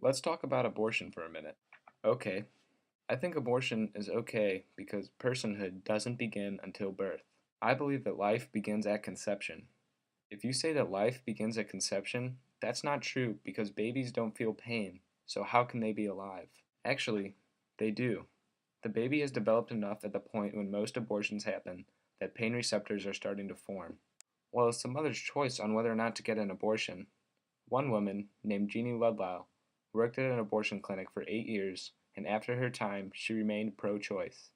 Let's talk about abortion for a minute. Okay, I think abortion is okay because personhood doesn't begin until birth. I believe that life begins at conception. If you say that life begins at conception, that's not true because babies don't feel pain, so how can they be alive? Actually, they do. The baby has developed enough at the point when most abortions happen that pain receptors are starting to form. Well, it's the mother's choice on whether or not to get an abortion. One woman, named Jeannie Ludlow, worked at an abortion clinic for 8 years, and after her time, she remained pro choice.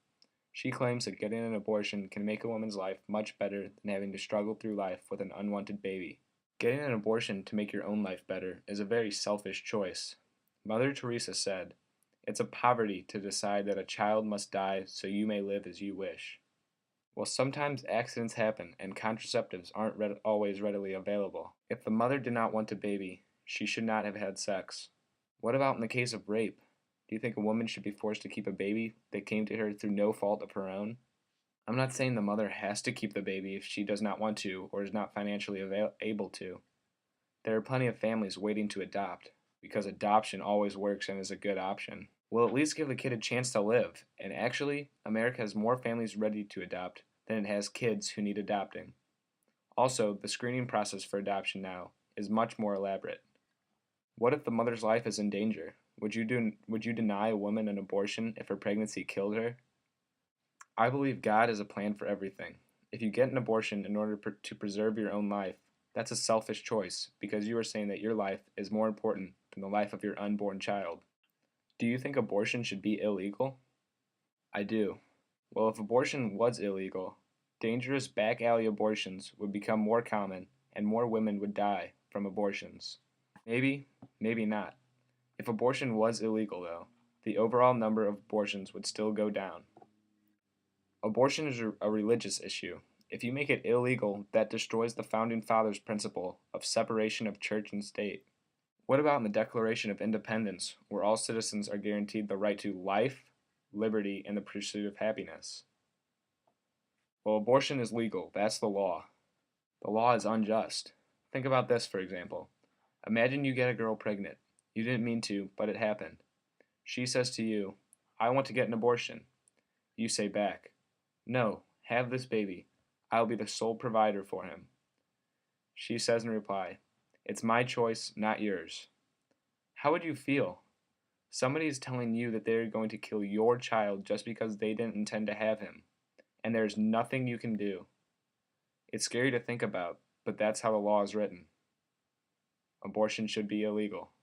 She claims that getting an abortion can make a woman's life much better than having to struggle through life with an unwanted baby. Getting an abortion to make your own life better is a very selfish choice. Mother Teresa said, "It's a poverty to decide that a child must die so you may live as you wish." Well, sometimes accidents happen and contraceptives aren't always readily available. If the mother did not want a baby, she should not have had sex. What about in the case of rape? Do you think a woman should be forced to keep a baby that came to her through no fault of her own? I'm not saying the mother has to keep the baby if she does not want to or is not financially able to. There are plenty of families waiting to adopt, because adoption always works and is a good option. We'll at least give the kid a chance to live, and actually, America has more families ready to adopt than it has kids who need adopting. Also, the screening process for adoption now is much more elaborate. What if the mother's life is in danger? Would you deny a woman an abortion if her pregnancy killed her? I believe God has a plan for everything. If you get an abortion in order to preserve your own life, that's a selfish choice because you are saying that your life is more important than the life of your unborn child. Do you think abortion should be illegal? I do. Well, if abortion was illegal, dangerous back alley abortions would become more common and more women would die from abortions. Maybe, maybe not. If abortion was illegal, though, the overall number of abortions would still go down. Abortion is a religious issue. If you make it illegal, that destroys the Founding Fathers' principle of separation of church and state. What about in the Declaration of Independence, where all citizens are guaranteed the right to life, liberty, and the pursuit of happiness? Well, abortion is legal. That's the law. The law is unjust. Think about this, for example. Imagine you get a girl pregnant. You didn't mean to, but it happened. She says to you, "I want to get an abortion." You say back, "No, have this baby. I'll be the sole provider for him." She says in reply, "It's my choice, not yours." How would you feel? Somebody is telling you that they're going to kill your child just because they didn't intend to have him, and there's nothing you can do. It's scary to think about, but that's how the law is written. Abortion should be illegal.